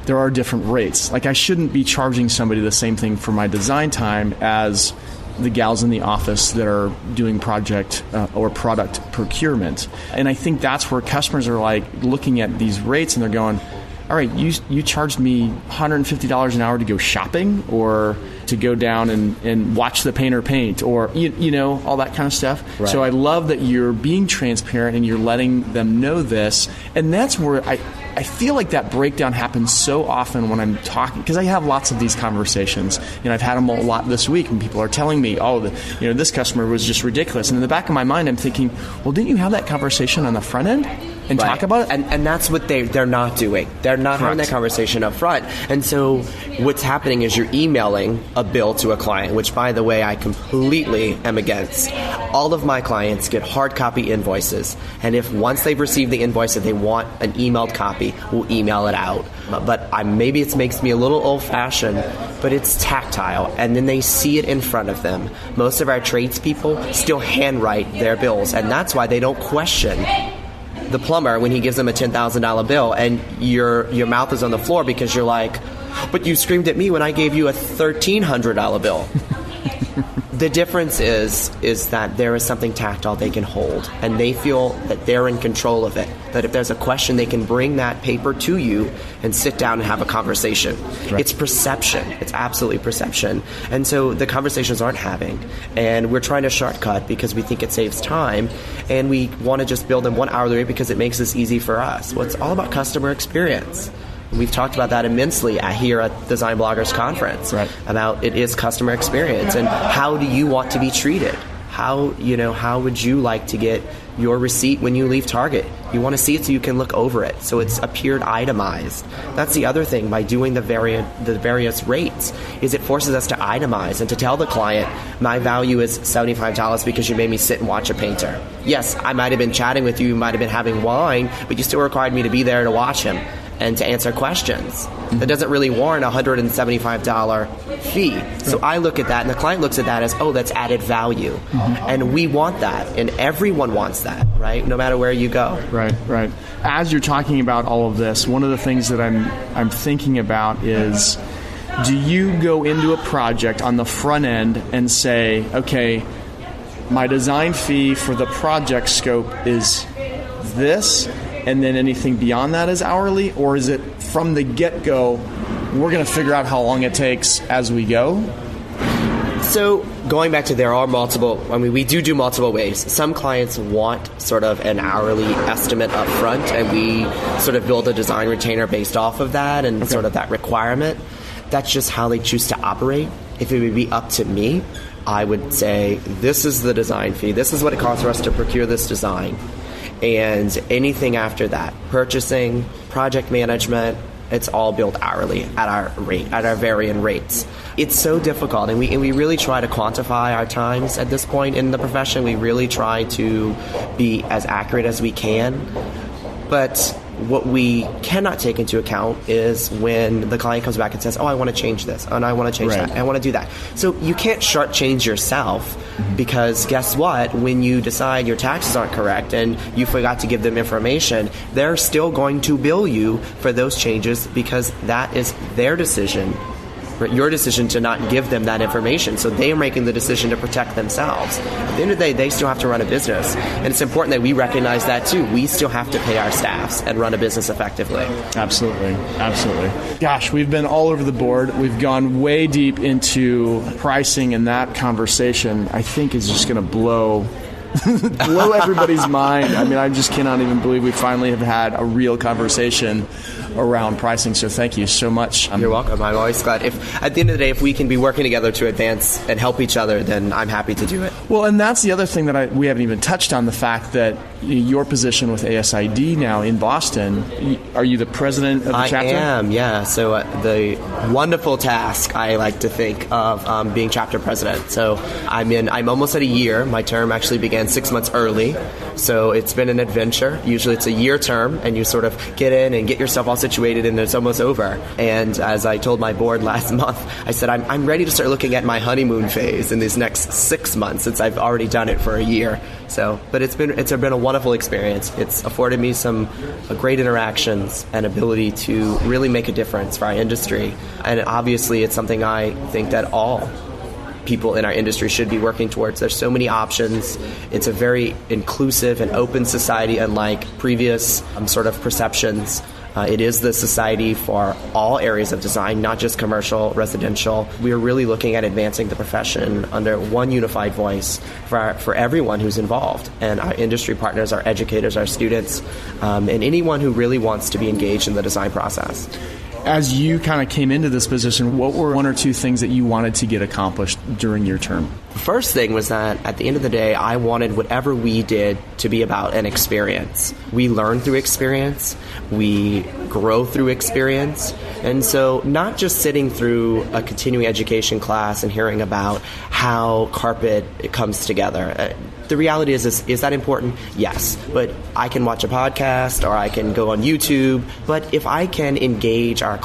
there are different rates. Like, I shouldn't be charging somebody the same thing for my design time as the gals in the office that are doing project or product procurement. And I think that's where customers are like looking at these rates and they're going, all right, you charged me $150 an hour to go shopping or to go down and watch the painter paint or, all that kind of stuff. Right. So I love that you're being transparent and you're letting them know this. And that's where I feel like that breakdown happens so often when I'm talking, because I have lots of these conversations. I've had them a lot this week, and people are telling me, this customer was just ridiculous. And in the back of my mind, I'm thinking, well, didn't you have that conversation on the front end and talk about it? And that's what they're not doing. They're not having that conversation up front. And so what's happening is you're emailing a bill to a client, which, by the way, I completely am against. All of my clients get hard copy invoices. And if once they've received the invoice that they want an emailed copy, we'll email it out. But maybe it makes me a little old-fashioned, but it's tactile. And then they see it in front of them. Most of our tradespeople still handwrite their bills. And that's why they don't question the plumber when he gives them a $10,000 bill and your mouth is on the floor because you're like, but you screamed at me when I gave you a $1,300 bill. The difference is that there is something tactile they can hold, and they feel that they're in control of it, that if there's a question, they can bring that paper to you and sit down and have a conversation. Right. It's perception. It's absolutely perception. And so the conversations aren't having, and we're trying to shortcut because we think it saves time, and we want to just build in one hourly rate because it makes this easy for us. Well, it's all about customer experience. We've talked about that immensely here at Design Bloggers Conference, about it is customer experience and how do you want to be treated? How would you like to get your receipt when you leave Target? You want to see it so you can look over it, so it's appeared itemized. That's the other thing by doing the various rates, is it forces us to itemize and to tell the client, my value is $75 because you made me sit and watch a painter. Yes, I might have been chatting with you, might have been having wine, but you still required me to be there to watch him and to answer questions. That doesn't really warrant a $175 fee. So I look at that, and the client looks at that as, that's added value. And we want that, and everyone wants that, right? No matter where you go. Right. As you're talking about all of this, one of the things that I'm thinking about is, do you go into a project on the front end and say, okay, my design fee for the project scope is this, and then anything beyond that is hourly? Or is it from the get-go, we're going to figure out how long it takes as we go? So going back to there are multiple, we do multiple ways. Some clients want sort of an hourly estimate up front, and we sort of build a design retainer based off of that and sort of that requirement. That's just how they choose to operate. If it would be up to me, I would say, this is the design fee. This is what it costs for us to procure this design. And anything after that, purchasing, project management, it's all billed hourly at our rate, at our varying rates. It's so difficult, and we really try to quantify our times at this point in the profession. We really try to be as accurate as we can. But what we cannot take into account is when the client comes back and says, I want to change this, and I want to change that, I want to do that. So you can't shortchange yourself, because guess what? When you decide your taxes aren't correct and you forgot to give them information, they're still going to bill you for those changes because that is their decision, your decision to not give them that information. So they are making the decision to protect themselves. At the end of the day, they still have to run a business. And it's important that we recognize that too. We still have to pay our staffs and run a business effectively. Absolutely. Gosh, we've been all over the board. We've gone way deep into pricing, and that conversation, I think, is just going to blow blow everybody's mind. I mean, I just cannot even believe we finally have had a real conversation around pricing. So thank you so much. You're welcome. I'm always glad. If at the end of the day, if we can be working together to advance and help each other, then I'm happy to do it. Well, and that's the other thing that we haven't even touched on, the fact that your position with ASID now in Boston, are you the president of the chapter? I am, yeah. So the wonderful task, I like to think of being chapter president. So I'm almost at a year. My term actually began 6 months early. So it's been an adventure. Usually it's a year term, and you sort of get in and get yourself all situated, and it's almost over. And as I told my board last month, I said, I'm ready to start looking at my honeymoon phase in these next 6 months, since I've already done it for a year. So, but it's been a wonderful experience. It's afforded me some great interactions and ability to really make a difference for our industry. And obviously it's something I think that all people in our industry should be working towards. There's so many options. It's a very inclusive and open society, unlike previous sort of perceptions. It is the society for all areas of design, not just commercial, residential. We are really looking at advancing the profession under one unified voice for everyone who's involved. And our industry partners, our educators, our students, and anyone who really wants to be engaged in the design process. As you kind of came into this position, what were one or two things that you wanted to get accomplished during your term? The first thing was that at the end of the day, I wanted whatever we did to be about an experience. We learn through experience. We grow through experience. And so not just sitting through a continuing education class and hearing about how carpet comes together. The reality is that important? Yes. But I can watch a podcast or I can go on YouTube. But if I can engage our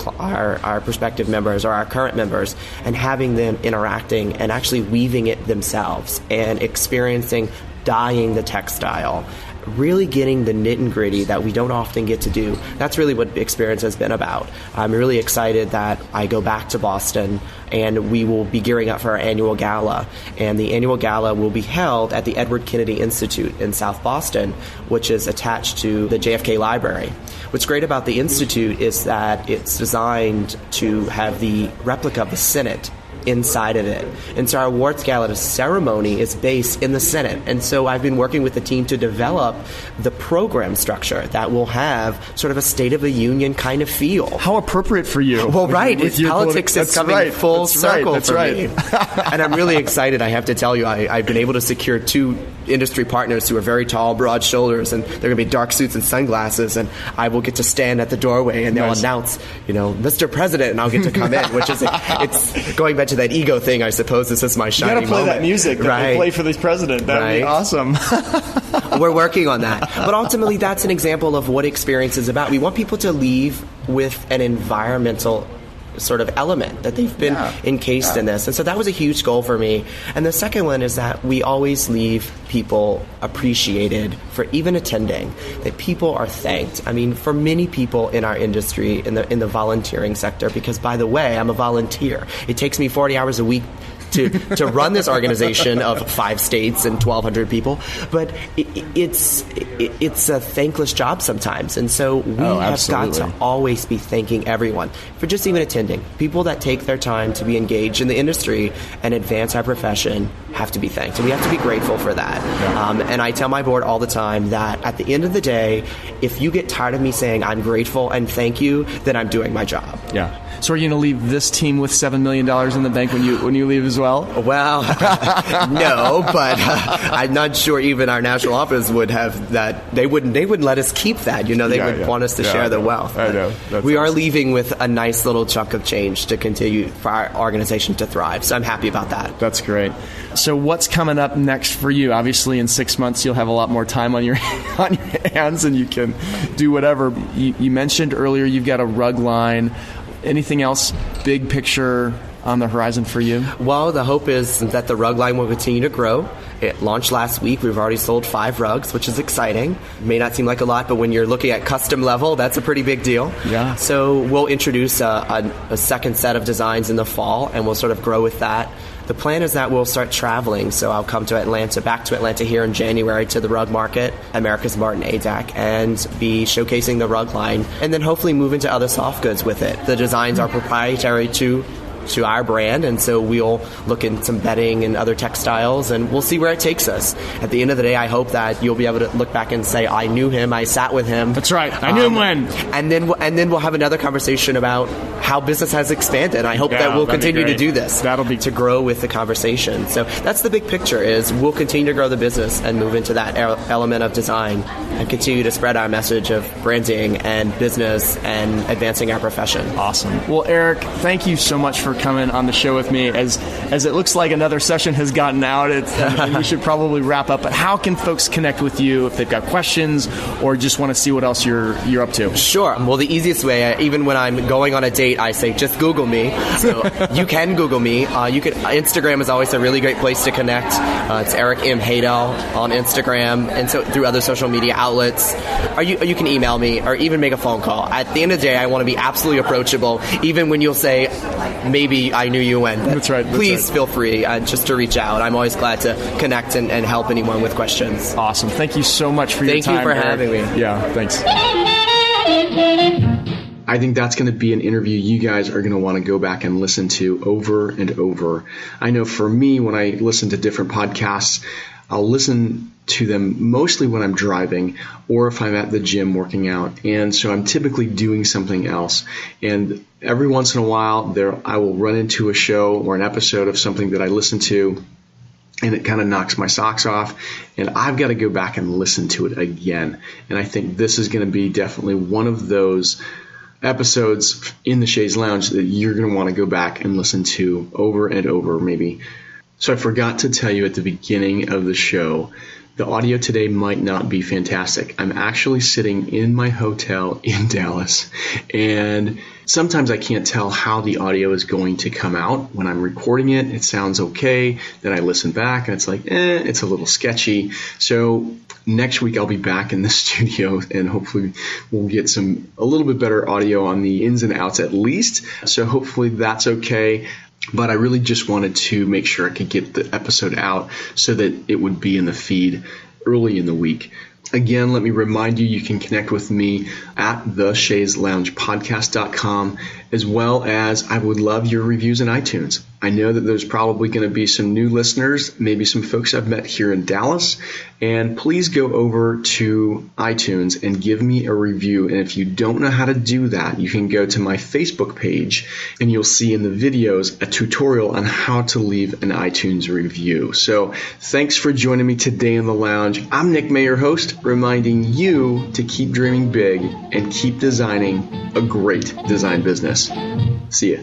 prospective members or our current members and having them interacting and actually weaving it themselves and experiencing dyeing the textile, really getting the nit and gritty that we don't often get to do. That's really what experience has been about. I'm really excited that I go back to Boston and we will be gearing up for our annual gala. And the annual gala will be held at the Edward Kennedy Institute in South Boston, which is attached to the JFK Library. What's great about the Institute is that it's designed to have the replica of the Senate inside of it. And so our awards gala ceremony is based in the Senate. And so I've been working with the team to develop the program structure that will have sort of a State of the Union kind of feel. How appropriate for you. Well, right. Politics is coming full circle for me. And I'm really excited. I have to tell you, I've been able to secure 2 industry partners who are very tall, broad shoulders, and they're going to be dark suits and sunglasses, and I will get to stand at the doorway and they'll announce, Mr. President, and I'll get to come in, which is, it's going back to that ego thing, I suppose. This is my shining moment. You got to play that music that they play for this president. That would be awesome. We're working on that. But ultimately, that's an example of what experience is about. We want people to leave with an environmental sort of element that they've been encased in this. And so that was a huge goal for me. And the second one is that we always leave people appreciated for even attending, that people are thanked. I mean, for many people in our industry, in the volunteering sector, because by the way, I'm a volunteer. It takes me 40 hours a week to run this organization of 5 states and 1,200 people, but it's a thankless job sometimes, and so we have got to always be thanking everyone for just even attending. People that take their time to be engaged in the industry and advance our profession have to be thanked, and we have to be grateful for that. And I tell my board all the time that at the end of the day, if you get tired of me saying I'm grateful and thank you, then I'm doing my job. Yeah. So are you going to leave this team with $7 million in the bank when you leave as well? Well, no, but I'm not sure even our national office would have that. They wouldn't let us keep that. They would want us to share the wealth. I know. We are leaving with a nice little chunk of change to continue for our organization to thrive. So I'm happy about that. That's great. So what's coming up next for you? Obviously, in 6 months, you'll have a lot more time on your hands, and you can do whatever. You mentioned earlier you've got a rug line. Anything else big picture on the horizon for you? Well, the hope is that the rug line will continue to grow. It launched last week. We've already sold 5 rugs, which is exciting. It may not seem like a lot, but when you're looking at custom level, that's a pretty big deal. Yeah. So we'll introduce a second set of designs in the fall, and we'll sort of grow with that. The plan is that we'll start traveling, so I'll come to back to Atlanta here in January to the rug market, America's Martin ADAC, and be showcasing the rug line, and then hopefully move into other soft goods with it. The designs are proprietary to to our brand, and so we'll look in some bedding and other textiles, and we'll see where it takes us. At the end of the day, I hope that you'll be able to look back and say, I knew him, I sat with him. That's right. I knew him when. And then we'll have another conversation about how business has expanded. I hope that we'll continue to do this. That'll be to grow with the conversation. So that's the big picture, is we'll continue to grow the business and move into that element of design and continue to spread our message of branding and business and advancing our profession. Awesome. Well, Eric, thank you so much for coming on the show with me. As it looks like another session has gotten out, and we should probably wrap up, but how can folks connect with you if they've got questions or just want to see what else you're up to? Sure. Well, the easiest way, even when I'm going on a date, I say, just Google me. So you can Google me. Instagram is always a really great place to connect. It's Eric M. Haydel on Instagram, and so through other social media outlets. Or you can email me or even make a phone call. At the end of the day, I want to be absolutely approachable, even when you'll say, maybe I knew you when. That's right. Please feel free just to reach out. I'm always glad to connect and help anyone with questions. Awesome. Thank you so much for your time. Thank you for Eric. having me. Yeah, thanks. I think that's going to be an interview you guys are going to want to go back and listen to over and over. I know for me, when I listen to different podcasts, I'll listen to them mostly when I'm driving or if I'm at the gym working out. And so I'm typically doing something else. And every once in a while, I will run into a show or an episode of something that I listen to, and it kind of knocks my socks off, and I've got to go back and listen to it again. And I think this is going to be definitely one of those episodes in the Chaise Lounge that you're going to want to go back and listen to over and over, maybe. So I forgot to tell you at the beginning of the show, the audio today might not be fantastic. I'm actually sitting in my hotel in Dallas, and sometimes I can't tell how the audio is going to come out. When I'm recording it, it sounds okay. Then I listen back, and it's like, it's a little sketchy. So next week I'll be back in the studio, and hopefully we'll get a little bit better audio on the ins and outs at least. So hopefully that's okay. But I really just wanted to make sure I could get the episode out so that it would be in the feed early in the week. Again, let me remind you, you can connect with me at thechaiseloungepodcast.com, as well as I would love your reviews in iTunes. I know that there's probably going to be some new listeners, maybe some folks I've met here in Dallas, and please go over to iTunes and give me a review. And if you don't know how to do that, you can go to my Facebook page and you'll see in the videos a tutorial on how to leave an iTunes review. So thanks for joining me today in the lounge. I'm Nick May, your host, reminding you to keep dreaming big and keep designing a great design business. See ya.